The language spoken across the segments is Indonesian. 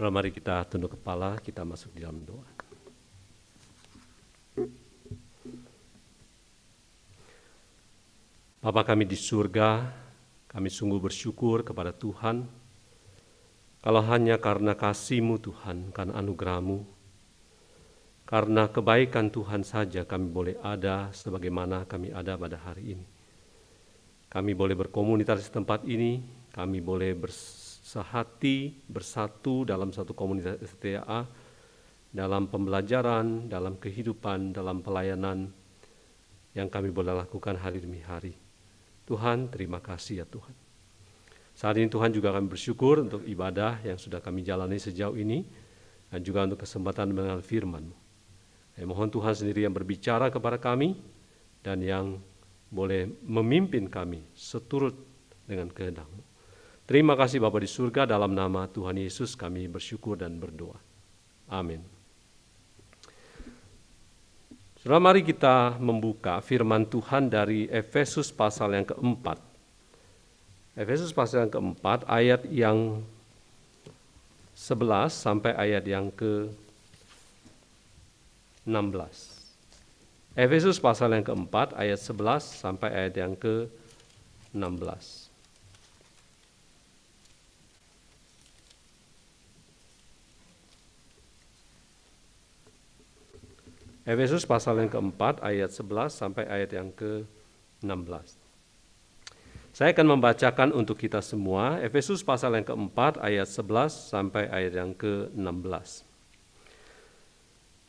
Saudara, mari kita tunduk kepala, kita masuk di dalam doa. Bapa kami di surga, kami sungguh bersyukur kepada Tuhan, kalau hanya karena kasih-Mu Tuhan, karena anugerah-Mu, karena kebaikan Tuhan saja kami boleh ada sebagaimana kami ada pada hari ini. Kami boleh berkomunitas di tempat ini, kami boleh bersehati, bersatu dalam satu komunitas STA, dalam pembelajaran, dalam kehidupan, dalam pelayanan yang kami boleh lakukan hari demi hari. Tuhan, terima kasih ya Tuhan. Saat ini Tuhan juga kami bersyukur untuk ibadah yang sudah kami jalani sejauh ini, dan juga untuk kesempatan mengenal firman-Mu. Mohon Tuhan sendiri yang berbicara kepada kami, dan yang boleh memimpin kami seturut dengan kehendak-Mu. Terima kasih Bapa di surga, dalam nama Tuhan Yesus kami bersyukur dan berdoa. Amin. Saudara, mari kita membuka firman Tuhan dari Efesus pasal yang keempat. Efesus pasal yang keempat, ayat yang 11 sampai ayat yang ke-16. Efesus pasal yang keempat, ayat 11 sampai ayat yang ke-16. Efesus pasal yang keempat, ayat 11 sampai ayat yang ke-16. Saya akan membacakan untuk kita semua, Efesus pasal yang keempat, ayat 11 sampai ayat yang ke-16.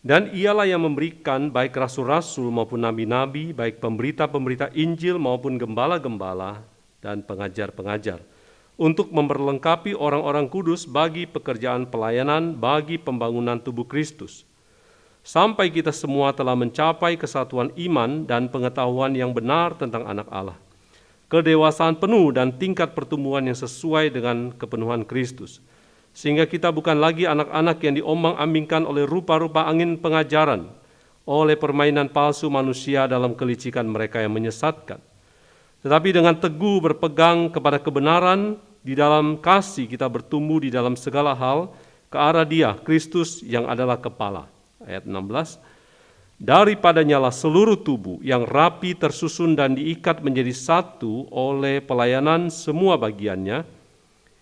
Dan ialah yang memberikan baik rasul-rasul maupun nabi-nabi, baik pemberita-pemberita Injil maupun gembala-gembala dan pengajar-pengajar, untuk memperlengkapi orang-orang kudus bagi pekerjaan pelayanan, bagi pembangunan tubuh Kristus, sampai kita semua telah mencapai kesatuan iman dan pengetahuan yang benar tentang anak Allah, kedewasaan penuh dan tingkat pertumbuhan yang sesuai dengan kepenuhan Kristus, sehingga kita bukan lagi anak-anak yang diombang-ambingkan oleh rupa-rupa angin pengajaran, oleh permainan palsu manusia dalam kelicikan mereka yang menyesatkan, tetapi dengan teguh berpegang kepada kebenaran, di dalam kasih kita bertumbuh di dalam segala hal ke arah Dia, Kristus yang adalah kepala. Ayat 16, daripadanya lah seluruh tubuh yang rapi tersusun dan diikat menjadi satu oleh pelayanan semua bagiannya,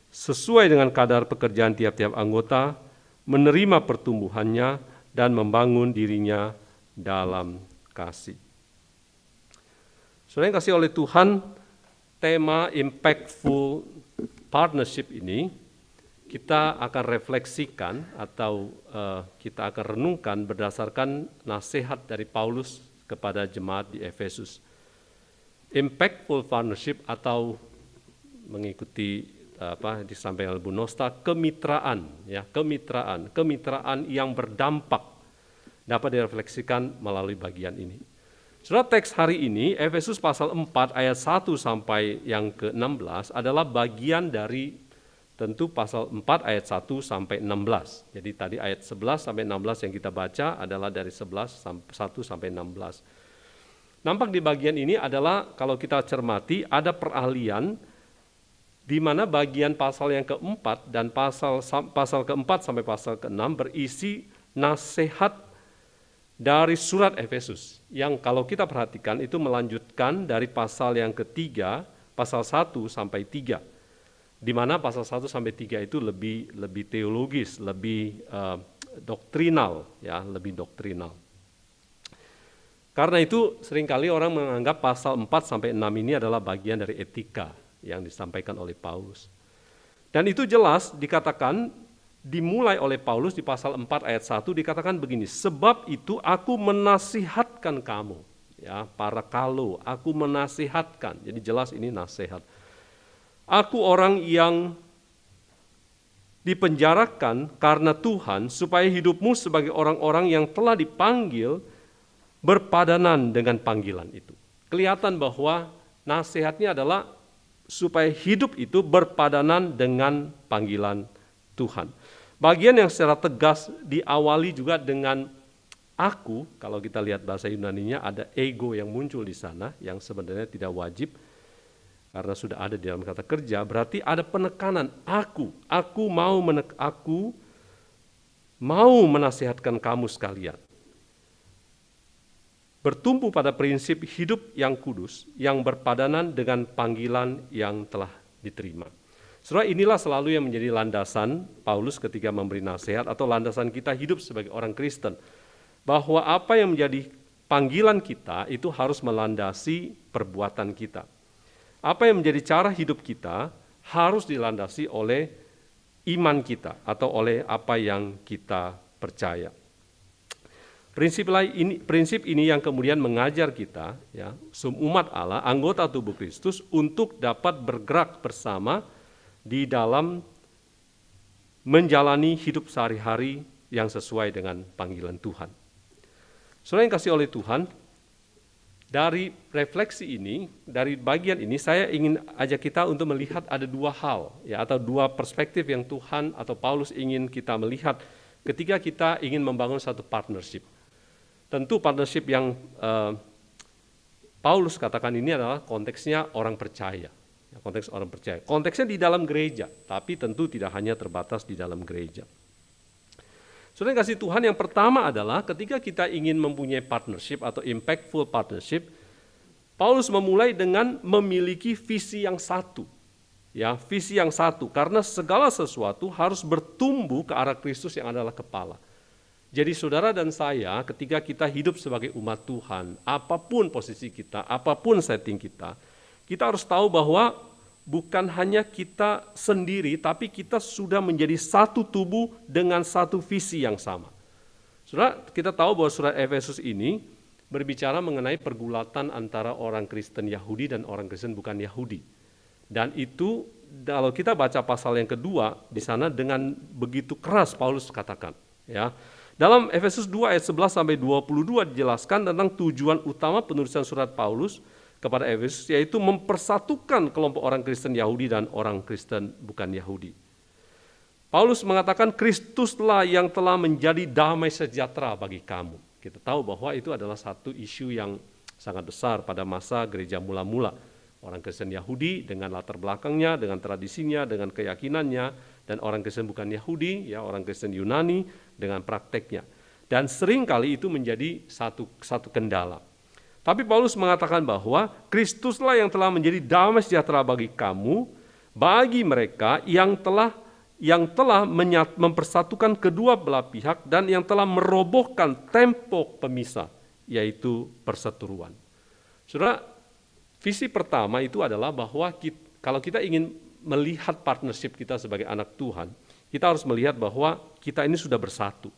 sesuai dengan kadar pekerjaan tiap-tiap anggota, menerima pertumbuhannya dan membangun dirinya dalam kasih. Saudara yang kasih oleh Tuhan, tema impactful partnership ini kita akan refleksikan atau kita akan renungkan berdasarkan nasihat dari Paulus kepada jemaat di Efesus. Impactful partnership atau mengikuti disampaikan Bu Nosta, kemitraan yang berdampak dapat direfleksikan melalui bagian ini. Saudara, teks hari ini Efesus pasal 4 ayat 1 sampai yang ke-16 adalah bagian dari tentu pasal 4 ayat 1 sampai 16. Jadi tadi ayat 11 sampai 16 yang kita baca adalah dari 1 sampai 16. Nampak di bagian ini adalah kalau kita cermati ada perahlian di mana bagian pasal yang keempat dan pasal keempat sampai pasal ke-6 berisi nasihat dari surat Efesus. Yang kalau kita perhatikan itu melanjutkan dari pasal yang ketiga, pasal 1 sampai 3. Di mana pasal 1 sampai 3 itu lebih teologis, lebih doktrinal, ya, lebih doktrinal. Karena itu seringkali orang menganggap pasal 4 sampai 6 ini adalah bagian dari etika yang disampaikan oleh Paulus. Dan itu jelas dikatakan dimulai oleh Paulus di pasal 4 ayat 1 dikatakan begini, sebab itu aku menasihatkan kamu, ya, para kalau, aku menasihatkan. Jadi jelas ini nasihat. Aku orang yang dipenjarakan karena Tuhan supaya hidupmu sebagai orang-orang yang telah dipanggil berpadanan dengan panggilan itu. Kelihatan bahwa nasihatnya adalah supaya hidup itu berpadanan dengan panggilan Tuhan. Bagian yang secara tegas diawali juga dengan aku, kalau kita lihat bahasa Yunaninya ada ego yang muncul di sana yang sebenarnya tidak wajib. Karena sudah ada di dalam kata kerja, berarti ada penekanan aku mau menasihatkan kamu sekalian. Bertumpu pada prinsip hidup yang kudus, yang berpadanan dengan panggilan yang telah diterima. Saudara, inilah selalu yang menjadi landasan Paulus ketika memberi nasihat atau landasan kita hidup sebagai orang Kristen. Bahwa apa yang menjadi panggilan kita itu harus melandasi perbuatan kita. Apa yang menjadi cara hidup kita harus dilandasi oleh iman kita atau oleh apa yang kita percaya. Prinsip ini yang kemudian mengajar kita, ya, umat Allah, anggota tubuh Kristus, untuk dapat bergerak bersama di dalam menjalani hidup sehari-hari yang sesuai dengan panggilan Tuhan. Saudara yang kasih oleh Tuhan, dari refleksi ini, dari bagian ini, saya ingin ajak kita untuk melihat ada dua hal, ya, atau dua perspektif yang Tuhan atau Paulus ingin kita melihat ketika kita ingin membangun satu partnership. Tentu partnership yang Paulus katakan ini adalah konteksnya orang percaya. Konteks orang percaya. Konteksnya di dalam gereja, tapi tentu tidak hanya terbatas di dalam gereja. Saudara yang kasih Tuhan, yang pertama adalah ketika kita ingin mempunyai partnership atau impactful partnership, Paulus memulai dengan memiliki visi yang satu. Ya, visi yang satu, karena segala sesuatu harus bertumbuh ke arah Kristus yang adalah kepala. Jadi saudara dan saya ketika kita hidup sebagai umat Tuhan, apapun posisi kita, apapun setting kita harus tahu bahwa bukan hanya kita sendiri, tapi kita sudah menjadi satu tubuh dengan satu visi yang sama. Saudara, kita tahu bahwa surat Efesus ini berbicara mengenai pergulatan antara orang Kristen Yahudi dan orang Kristen bukan Yahudi. Dan itu kalau kita baca pasal yang kedua, di sana dengan begitu keras Paulus katakan, ya. Dalam Efesus 2 ayat 11 sampai 22 dijelaskan tentang tujuan utama penulisan surat Paulus kepada Efesus, yaitu mempersatukan kelompok orang Kristen Yahudi dan orang Kristen bukan Yahudi. Paulus mengatakan Kristuslah yang telah menjadi damai sejahtera bagi kamu. Kita tahu bahwa itu adalah satu isu yang sangat besar pada masa gereja mula-mula. Orang Kristen Yahudi dengan latar belakangnya, dengan tradisinya, dengan keyakinannya, dan orang Kristen bukan Yahudi, ya orang Kristen Yunani dengan prakteknya. Dan seringkali itu menjadi satu kendala. Tapi Paulus mengatakan bahwa Kristuslah yang telah menjadi damai sejahtera bagi kamu, bagi mereka yang telah mempersatukan kedua belah pihak dan yang telah merobohkan tembok pemisah, yaitu perseteruan. Saudara, visi pertama itu adalah bahwa kalau kita ingin melihat partnership kita sebagai anak Tuhan, kita harus melihat bahwa kita ini sudah bersatu.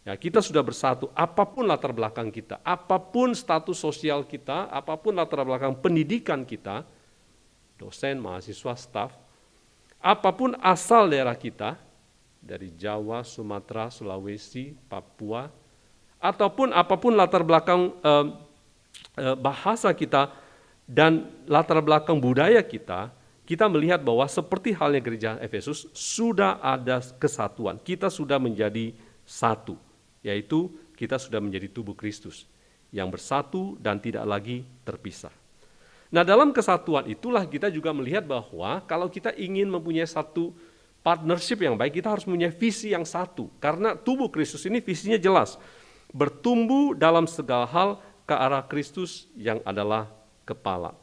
Ya, kita sudah bersatu, apapun latar belakang kita, apapun status sosial kita, apapun latar belakang pendidikan kita, dosen, mahasiswa, staf, apapun asal daerah kita, dari Jawa, Sumatera, Sulawesi, Papua, ataupun apapun latar belakang bahasa kita dan latar belakang budaya kita melihat bahwa seperti halnya gereja Efesus sudah ada kesatuan, kita sudah menjadi satu, yaitu kita sudah menjadi tubuh Kristus yang bersatu dan tidak lagi terpisah. Nah, dalam kesatuan itulah kita juga melihat bahwa kalau kita ingin mempunyai satu partnership yang baik, kita harus mempunyai visi yang satu. Karena tubuh Kristus ini visinya jelas, bertumbuh dalam segala hal ke arah Kristus yang adalah kepala.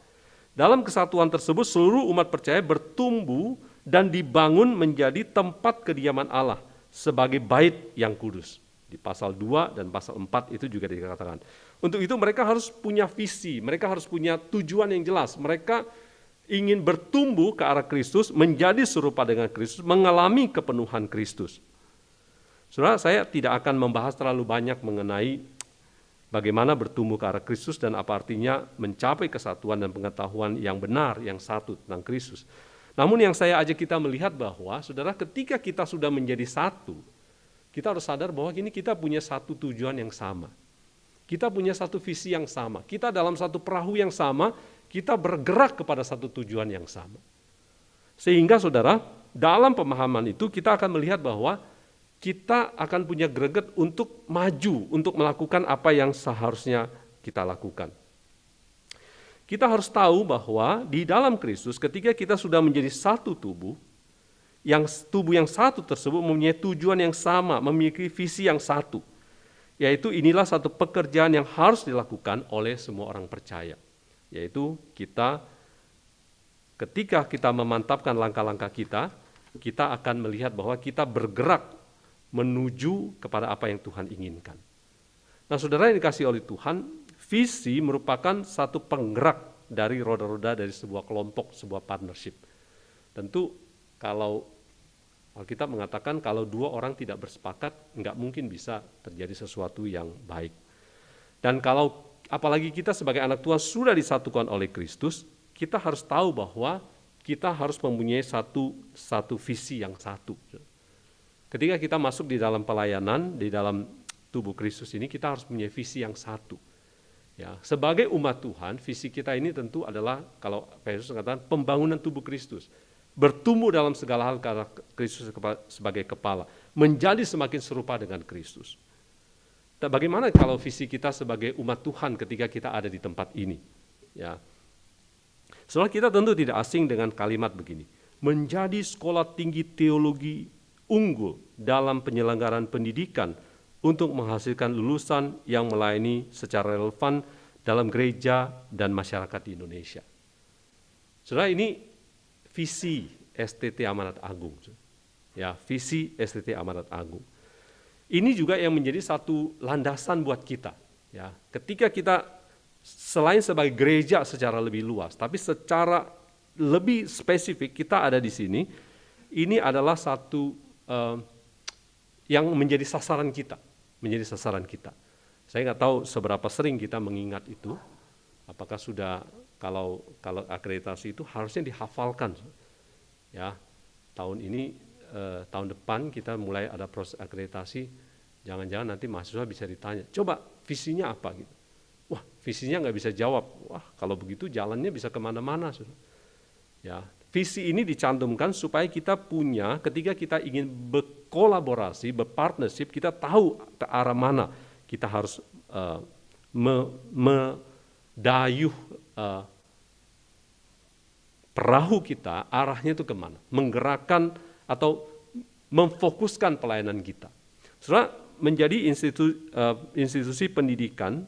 Dalam kesatuan tersebut seluruh umat percaya bertumbuh dan dibangun menjadi tempat kediaman Allah sebagai bait yang kudus. Di pasal 2 dan pasal 4 itu juga dikatakan. Untuk itu mereka harus punya visi, mereka harus punya tujuan yang jelas. Mereka ingin bertumbuh ke arah Kristus, menjadi serupa dengan Kristus, mengalami kepenuhan Kristus. Saudara, saya tidak akan membahas terlalu banyak mengenai bagaimana bertumbuh ke arah Kristus dan apa artinya mencapai kesatuan dan pengetahuan yang benar, yang satu tentang Kristus. Namun yang saya ajak kita melihat bahwa, saudara, ketika kita sudah menjadi satu, kita harus sadar bahwa kini kita punya satu tujuan yang sama. Kita punya satu visi yang sama. Kita dalam satu perahu yang sama, kita bergerak kepada satu tujuan yang sama. Sehingga saudara, dalam pemahaman itu kita akan melihat bahwa kita akan punya greget untuk maju, untuk melakukan apa yang seharusnya kita lakukan. Kita harus tahu bahwa di dalam Kristus ketika kita sudah menjadi satu tubuh, Yang tubuh yang satu tersebut mempunyai tujuan yang sama, memiliki visi yang satu. Yaitu inilah satu pekerjaan yang harus dilakukan oleh semua orang percaya. Yaitu ketika kita memantapkan langkah-langkah kita akan melihat bahwa kita bergerak menuju kepada apa yang Tuhan inginkan. Nah, saudara yang dikasihi oleh Tuhan, visi merupakan satu penggerak dari roda-roda dari sebuah kelompok, sebuah partnership. Tentu kalau Alkitab mengatakan kalau dua orang tidak bersepakat, nggak mungkin bisa terjadi sesuatu yang baik. Dan kalau apalagi kita sebagai anak Tuhan sudah disatukan oleh Kristus, kita harus tahu bahwa kita harus mempunyai satu visi yang satu. Ketika kita masuk di dalam pelayanan, di dalam tubuh Kristus ini, kita harus punya visi yang satu. Ya, sebagai umat Tuhan, visi kita ini tentu adalah, kalau Yesus mengatakan, pembangunan tubuh Kristus. Bertumbuh dalam segala hal karena Kristus sebagai kepala, menjadi semakin serupa dengan Kristus. Dan bagaimana kalau visi kita sebagai umat Tuhan ketika kita ada di tempat ini? Ya, soalnya kita tentu tidak asing dengan kalimat begini, menjadi sekolah tinggi teologi unggul dalam penyelenggaraan pendidikan untuk menghasilkan lulusan yang melayani secara relevan dalam gereja dan masyarakat di Indonesia. Saudara, ini visi STT Amanat Agung. Ya, visi STT Amanat Agung. Ini juga yang menjadi satu landasan buat kita. Ya, ketika kita selain sebagai gereja secara lebih luas, tapi secara lebih spesifik kita ada di sini, ini adalah satu yang menjadi sasaran kita. Saya nggak tahu seberapa sering kita mengingat itu. Apakah sudah kalau akreditasi itu harusnya dihafalkan. Ya, tahun ini, tahun depan kita mulai ada proses akreditasi. Jangan-jangan nanti mahasiswa bisa ditanya, coba visinya apa gitu. Wah, visinya nggak bisa jawab. Wah, kalau begitu jalannya bisa kemana-mana. Ya, visi ini dicantumkan supaya kita punya, ketika kita ingin berkolaborasi, berpartnership, kita tahu ke arah mana kita harus dayuh perahu kita, arahnya itu kemana, menggerakkan atau memfokuskan pelayanan kita. Saudara, menjadi institusi pendidikan,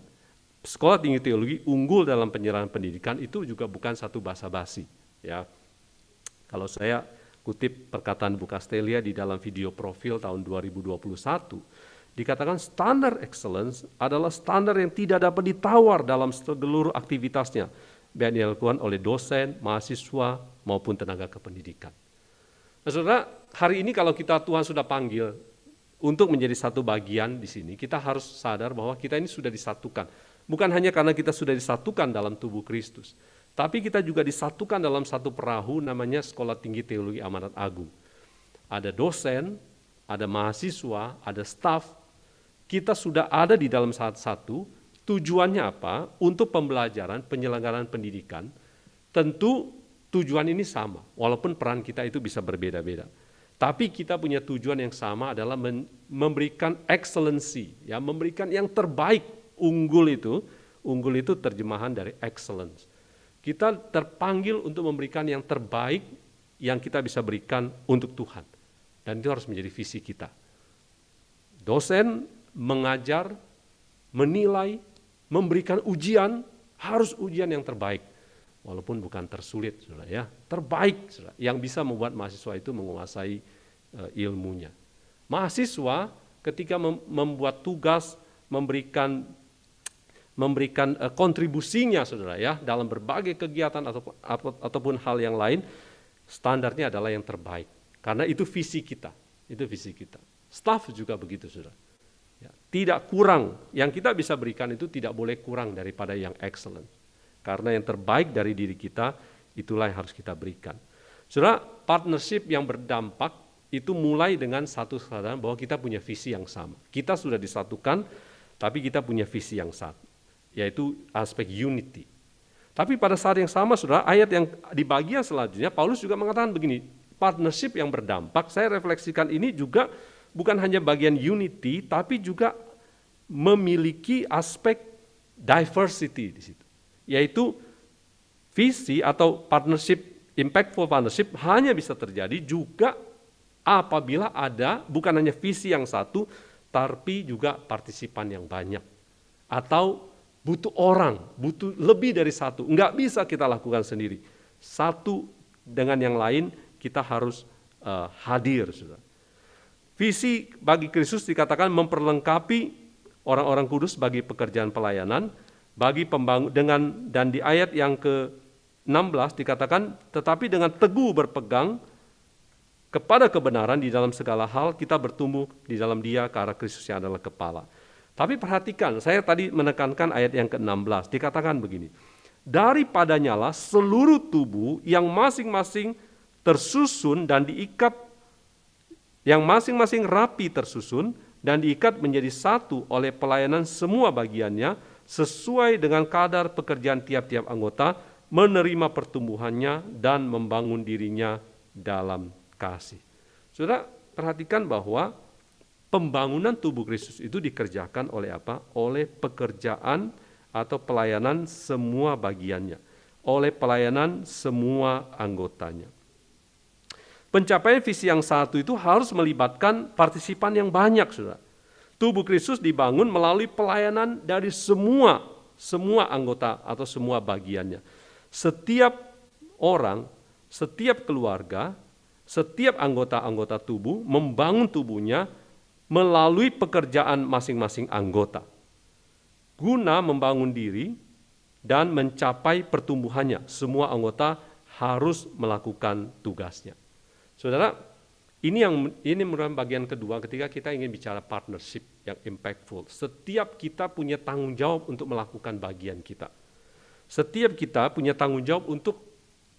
sekolah tinggi teologi unggul dalam penyerahan pendidikan itu juga bukan satu basa-basi. Ya, kalau saya kutip perkataan Bu Castelia di dalam video profil tahun 2021, dikatakan standar excellence adalah standar yang tidak dapat ditawar dalam seluruh aktivitasnya, baik dilakukan oleh dosen, mahasiswa, maupun tenaga kependidikan. Nah, saudara, hari ini kalau Tuhan sudah panggil untuk menjadi satu bagian di sini, kita harus sadar bahwa kita ini sudah disatukan. Bukan hanya karena kita sudah disatukan dalam tubuh Kristus, tapi kita juga disatukan dalam satu perahu namanya Sekolah Tinggi Teologi Amanat Agung. Ada dosen, ada mahasiswa, ada staf. Kita sudah ada di dalam satu. Tujuannya apa? Untuk pembelajaran, penyelenggaraan pendidikan. Tentu tujuan ini sama, walaupun peran kita itu bisa berbeda-beda. Tapi kita punya tujuan yang sama, adalah memberikan excellency, ya, memberikan yang terbaik. Unggul itu terjemahan dari excellence. Kita terpanggil untuk memberikan yang terbaik yang kita bisa berikan untuk Tuhan. Dan itu harus menjadi visi kita. Dosen mengajar, menilai, memberikan ujian, harus ujian yang terbaik. Walaupun bukan tersulit, saudara, ya, terbaik, saudara, yang bisa membuat mahasiswa itu menguasai ilmunya. Mahasiswa ketika membuat tugas, memberikan kontribusinya, saudara, ya, dalam berbagai kegiatan ataupun hal yang lain, standarnya adalah yang terbaik. Karena itu visi kita, Staf juga begitu, saudara. Ya, tidak kurang, yang kita bisa berikan itu tidak boleh kurang daripada yang excellent. Karena yang terbaik dari diri kita, itulah yang harus kita berikan. Saudara, partnership yang berdampak itu mulai dengan satu kesadaran bahwa kita punya visi yang sama. Kita sudah disatukan, tapi kita punya visi yang satu, yaitu aspek unity. Tapi pada saat yang sama, saudara, ayat yang di bagian selanjutnya, Paulus juga mengatakan begini, partnership yang berdampak, saya refleksikan ini juga bukan hanya bagian unity, tapi juga memiliki aspek diversity di situ. Yaitu visi atau partnership, impactful partnership hanya bisa terjadi juga Apabila ada bukan hanya visi yang satu, tapi juga partisipan yang banyak. Atau butuh orang, butuh lebih dari satu. Enggak bisa kita lakukan sendiri. Satu dengan yang lain kita harus hadir. Saudara. Visi bagi Kristus dikatakan memperlengkapi orang-orang kudus bagi pekerjaan pelayanan, bagi pembangun dan di ayat yang ke-16 dikatakan tetapi dengan teguh berpegang kepada kebenaran di dalam segala hal kita bertumbuh di dalam Dia ke arah Kristus yang adalah kepala. Tapi perhatikan, saya tadi menekankan ayat yang ke-16, dikatakan begini, daripadanya lah seluruh tubuh yang masing-masing tersusun dan diikat, yang masing-masing rapi tersusun dan diikat menjadi satu oleh pelayanan semua bagiannya, sesuai dengan kadar pekerjaan tiap-tiap anggota, menerima pertumbuhannya dan membangun dirinya dalam kasih. Saudara, perhatikan bahwa pembangunan tubuh Kristus itu dikerjakan oleh apa? Oleh pekerjaan atau pelayanan semua bagiannya, oleh pelayanan semua anggotanya. Pencapaian visi yang satu itu harus melibatkan partisipan yang banyak, saudara. Tubuh Kristus dibangun melalui pelayanan dari semua anggota atau semua bagiannya. Setiap orang, setiap keluarga, setiap anggota-anggota tubuh membangun tubuhnya melalui pekerjaan masing-masing anggota, guna membangun diri dan mencapai pertumbuhannya. Semua anggota harus melakukan tugasnya. Saudara, ini merupakan bagian kedua ketika kita ingin bicara partnership yang impactful. Setiap kita punya tanggung jawab untuk melakukan bagian kita. Setiap kita punya tanggung jawab untuk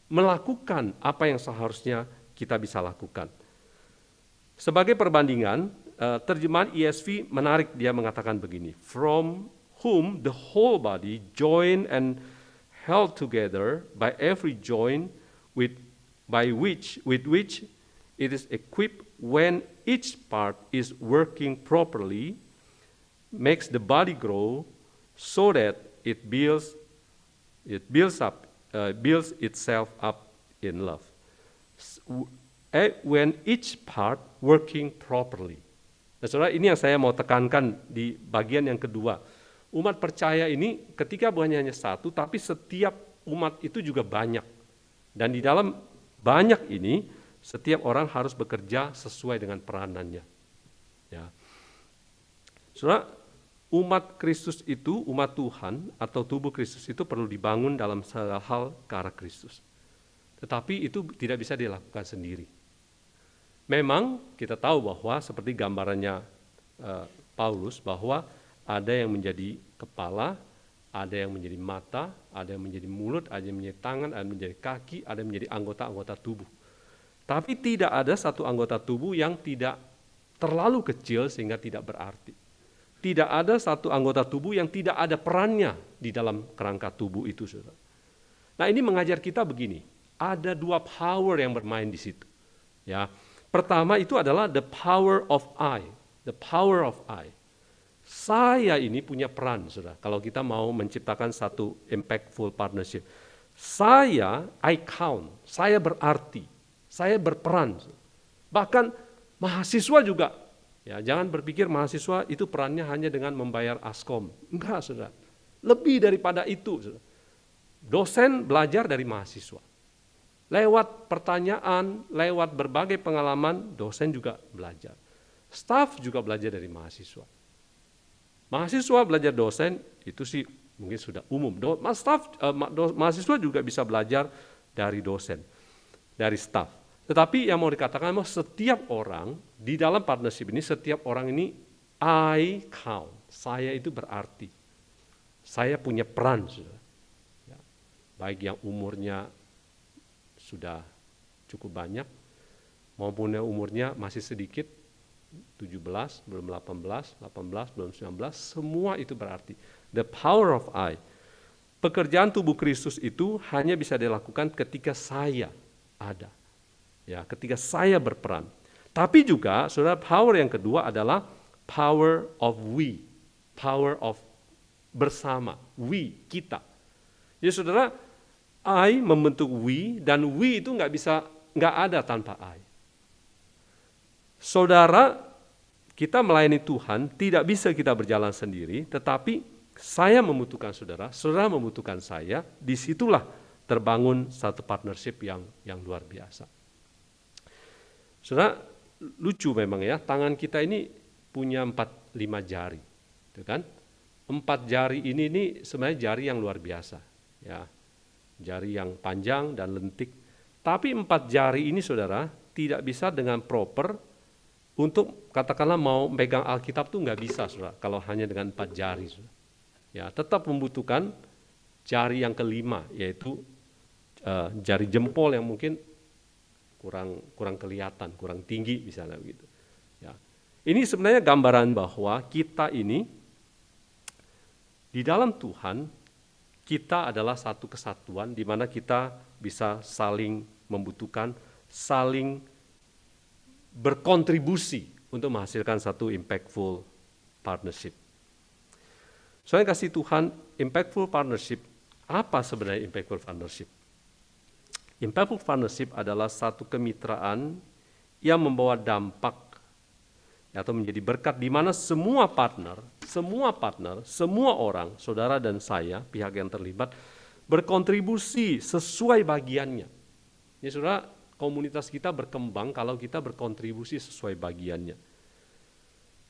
melakukan apa yang seharusnya kita bisa lakukan. Sebagai perbandingan, terjemahan ESV menarik, dia mengatakan begini, from whom the whole body joined and held together by every joint with which it is equipped when each part is working properly, makes the body grow so that it builds itself up in love. When each part working properly. Nah, saudara, ini yang saya mau tekankan di bagian yang kedua. Umat percaya ini ketika bukan hanya satu, tapi setiap umat itu juga banyak. Dan di dalam banyak ini, setiap orang harus bekerja sesuai dengan peranannya. Ya. Saudara, umat Kristus itu, umat Tuhan atau tubuh Kristus itu perlu dibangun dalam segala hal ke arah Kristus. Tetapi itu tidak bisa dilakukan sendiri. Memang kita tahu bahwa seperti gambarannya Paulus, bahwa ada yang menjadi kepala, ada yang menjadi mata, ada yang menjadi mulut, ada yang menjadi tangan, ada yang menjadi kaki, ada yang menjadi anggota-anggota tubuh. Tapi tidak ada satu anggota tubuh yang tidak terlalu kecil sehingga tidak berarti. Tidak ada satu anggota tubuh yang tidak ada perannya di dalam kerangka tubuh itu, saudara. Nah, ini mengajar kita begini, ada dua power yang bermain di situ. Ya, pertama itu adalah the power of I, the power of I. Saya ini punya peran, saudara. Kalau kita mau menciptakan satu impactful partnership, I count, saya berarti, saya berperan. Bahkan mahasiswa juga. Ya, jangan berpikir mahasiswa itu perannya hanya dengan membayar Askom. Enggak, saudara. Lebih daripada itu, saudara. Dosen belajar dari mahasiswa. Lewat pertanyaan, lewat berbagai pengalaman, dosen juga belajar. Staf juga belajar dari mahasiswa. Mahasiswa belajar dosen, itu sih mungkin sudah umum. Mahasiswa juga bisa belajar dari dosen, dari staf. Tetapi yang mau dikatakan bahwa setiap orang di dalam partnership ini, setiap orang ini I count, saya itu berarti. Saya punya peran, saudara. Ya, baik yang umurnya sudah cukup banyak, maupun yang umurnya masih sedikit, 17, belum 18, belum 19, semua itu berarti. The power of I. Pekerjaan tubuh Kristus itu hanya bisa dilakukan ketika saya ada. Ya, ketika saya berperan. Tapi juga, saudara, power yang kedua adalah power of we. Power of bersama, we, kita. Jadi saudara, I membentuk we, dan we itu nggak ada tanpa I. Saudara, kita melayani Tuhan tidak bisa kita berjalan sendiri, tetapi saya membutuhkan saudara, saudara membutuhkan saya. Disitulah terbangun satu partnership yang luar biasa. Saudara, lucu memang ya, tangan kita ini punya 4-5 jari, gitu kan? 4 jari ini sebenarnya jari yang luar biasa, ya, jari yang panjang dan lentik. Tapi 4 jari ini saudara tidak bisa dengan proper untuk katakanlah mau megang Alkitab tuh nggak bisa, saudara, kalau hanya dengan 4 jari. Saudara. Ya, tetap membutuhkan jari yang kelima, yaitu jari jempol yang mungkin kurang kelihatan, kurang tinggi misalnya begitu. Ya. Ini sebenarnya gambaran bahwa kita ini di dalam Tuhan, kita adalah satu kesatuan di mana kita bisa saling membutuhkan, saling berkontribusi untuk menghasilkan satu impactful partnership. Soalnya kasih Tuhan, impactful partnership, apa sebenarnya impactful partnership? Impactful partnership adalah satu kemitraan yang membawa dampak atau menjadi berkat di mana semua partner, semua orang, saudara dan saya, pihak yang terlibat, berkontribusi sesuai bagiannya. Ya saudara, komunitas kita berkembang kalau kita berkontribusi sesuai bagiannya.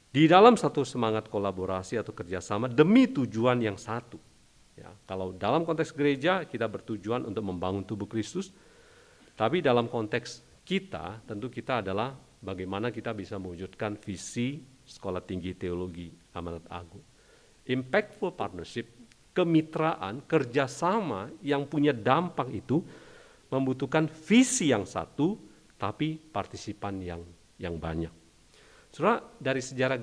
Di dalam satu semangat kolaborasi atau kerjasama demi tujuan yang satu. Ya, kalau dalam konteks gereja kita bertujuan untuk membangun tubuh Kristus, tapi dalam konteks kita tentu kita adalah bagaimana kita bisa mewujudkan visi Sekolah Tinggi Teologi Amanat Agung. Impactful partnership, kemitraan, kerjasama yang punya dampak itu membutuhkan visi yang satu, tapi partisipan yang banyak. Saudara, dari sejarah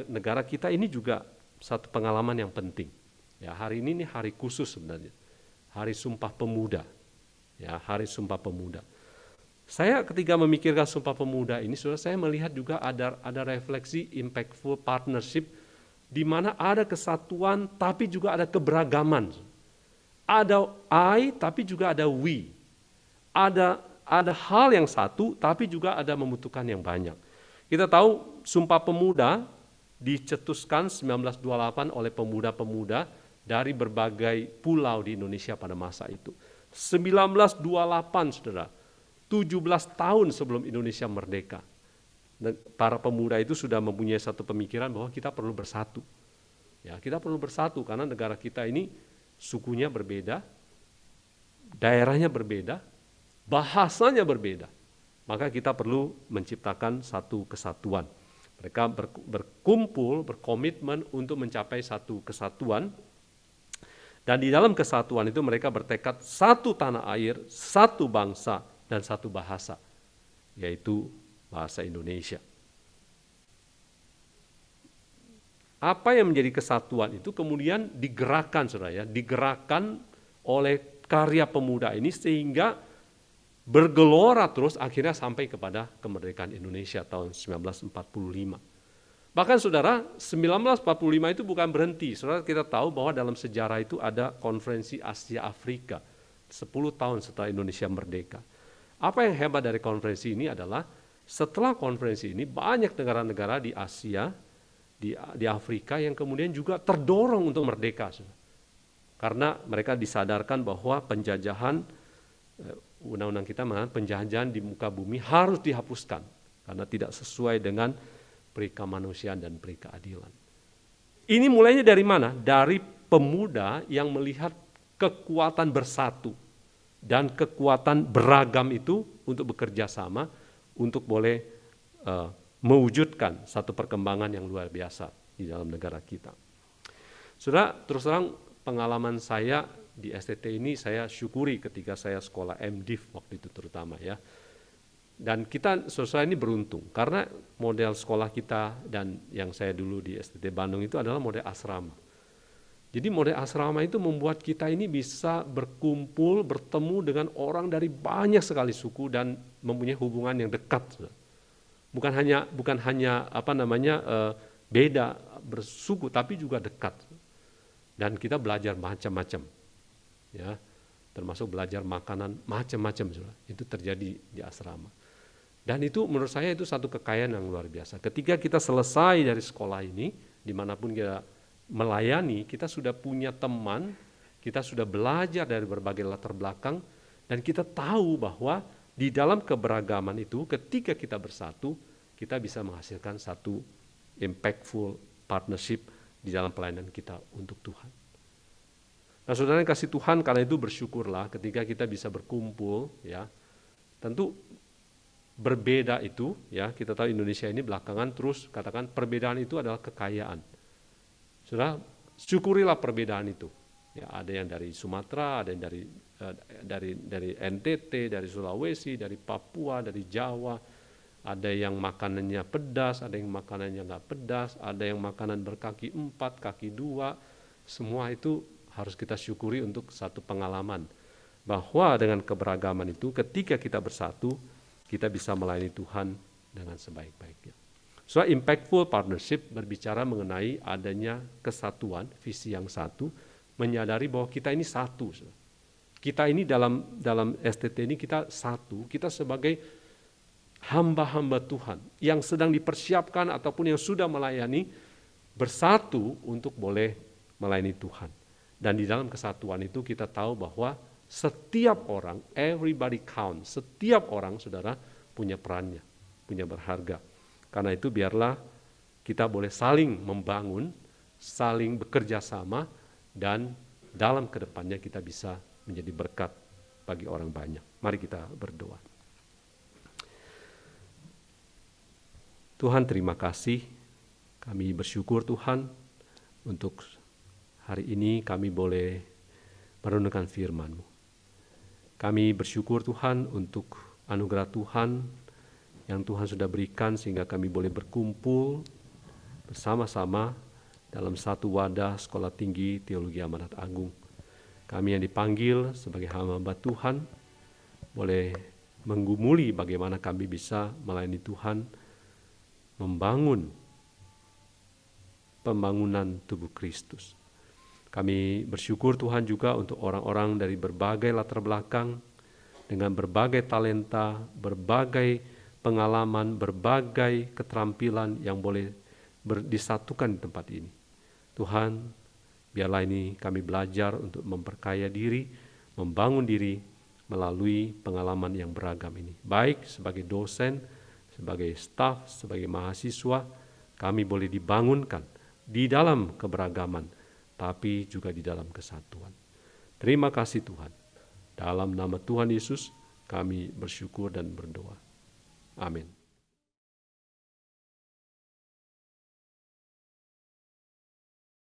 negara kita ini juga satu pengalaman yang penting. Ya, hari ini hari khusus sebenarnya, Hari Sumpah Pemuda. Ya, Hari Sumpah Pemuda. Saya ketika memikirkan Sumpah Pemuda ini, saudara, saya melihat juga ada refleksi impactful partnership, di mana ada kesatuan, tapi juga ada keberagaman. Ada I, tapi juga ada we. Ada hal yang satu, tapi juga ada membutuhkan yang banyak. Kita tahu Sumpah Pemuda dicetuskan 1928 oleh pemuda-pemuda dari berbagai pulau di Indonesia pada masa itu. 1928, saudara, 17 tahun sebelum Indonesia merdeka. Dan para pemuda itu sudah mempunyai satu pemikiran bahwa kita perlu bersatu. Ya, kita perlu bersatu karena negara kita ini sukunya berbeda, daerahnya berbeda, bahasanya berbeda, maka kita perlu menciptakan satu kesatuan. Mereka berkumpul, berkomitmen untuk mencapai satu kesatuan, dan di dalam kesatuan itu mereka bertekad satu tanah air, satu bangsa, dan satu bahasa, yaitu bahasa Indonesia. Apa yang menjadi kesatuan itu kemudian digerakkan, saudara, ya, digerakkan oleh karya pemuda ini sehingga bergelora terus akhirnya sampai kepada kemerdekaan Indonesia tahun 1945. Bahkan saudara, 1945 itu bukan berhenti. Saudara, kita tahu bahwa dalam sejarah itu ada konferensi Asia Afrika 10 tahun setelah Indonesia merdeka. Apa yang hebat dari konferensi ini adalah setelah konferensi ini banyak negara-negara di Asia, di Afrika yang kemudian juga terdorong untuk merdeka. Karena mereka disadarkan bahwa penjajahan, undang-undang kita mengatakan penjajahan di muka bumi harus dihapuskan karena tidak sesuai dengan peri kemanusiaan dan peri keadilan. Ini mulainya dari mana? Dari pemuda yang melihat kekuatan bersatu dan kekuatan beragam itu untuk bekerja sama untuk boleh mewujudkan satu perkembangan yang luar biasa di dalam negara kita. Saudara, terus terang pengalaman saya di STT ini saya syukuri ketika saya sekolah MDiv waktu itu terutama ya. Dan kita saudara ini beruntung karena model sekolah kita dan yang saya dulu di STT Bandung itu adalah model asrama. Jadi model asrama itu membuat kita ini bisa berkumpul, bertemu dengan orang dari banyak sekali suku dan mempunyai hubungan yang dekat. Bukan hanya beda bersuku tapi juga dekat. Dan kita belajar macam-macam. Ya, termasuk belajar makanan macam-macam, itu terjadi di asrama. Dan itu menurut saya itu satu kekayaan yang luar biasa. Ketika kita selesai dari sekolah ini, dimanapun kita melayani, kita sudah punya teman, kita sudah belajar dari berbagai latar belakang, dan kita tahu bahwa di dalam keberagaman itu ketika kita bersatu, kita bisa menghasilkan satu impactful partnership di dalam pelayanan kita untuk Tuhan. Nah, saudara yang kasih Tuhan, karena itu bersyukurlah ketika kita bisa berkumpul, ya. Tentu berbeda itu, ya, kita tahu Indonesia ini belakangan terus katakan perbedaan itu adalah kekayaan. Saudara, syukurilah perbedaan itu. Ya, ada yang dari Sumatera, ada yang dari NTT, dari Sulawesi, dari Papua, dari Jawa. Ada yang makanannya pedas, ada yang makanannya nggak pedas, ada yang makanan berkaki 4, kaki 2. Semua itu harus kita syukuri untuk satu pengalaman. Bahwa dengan keberagaman itu ketika kita bersatu, kita bisa melayani Tuhan dengan sebaik-baiknya. So, impactful partnership berbicara mengenai adanya kesatuan, visi yang satu, menyadari bahwa kita ini satu. Kita ini dalam STT ini kita satu, kita sebagai hamba-hamba Tuhan yang sedang dipersiapkan ataupun yang sudah melayani, bersatu untuk boleh melayani Tuhan. Dan di dalam kesatuan itu kita tahu bahwa setiap orang, everybody count, setiap orang saudara punya perannya, punya berharga. Karena itu biarlah kita boleh saling membangun, saling bekerja sama, dan dalam kedepannya kita bisa menjadi berkat bagi orang banyak. Mari kita berdoa. Tuhan, terima kasih. Kami bersyukur Tuhan untuk hari ini kami boleh merenungkan firman-Mu. Kami bersyukur Tuhan untuk anugerah Tuhan yang Tuhan sudah berikan sehingga kami boleh berkumpul bersama-sama dalam satu wadah Sekolah Tinggi Teologi Amanat Agung. Kami yang dipanggil sebagai hamba Tuhan boleh menggumuli bagaimana kami bisa melayani Tuhan, membangun pembangunan tubuh Kristus. Kami bersyukur Tuhan juga untuk orang-orang dari berbagai latar belakang, dengan berbagai talenta, berbagai pengalaman, berbagai keterampilan yang boleh disatukan di tempat ini. Tuhan, biarlah ini kami belajar untuk memperkaya diri, membangun diri melalui pengalaman yang beragam ini. Baik sebagai dosen, sebagai staf, sebagai mahasiswa, kami boleh dibangunkan di dalam keberagaman, tapi juga di dalam kesatuan. Terima kasih Tuhan. Dalam nama Tuhan Yesus kami bersyukur dan berdoa. Amin.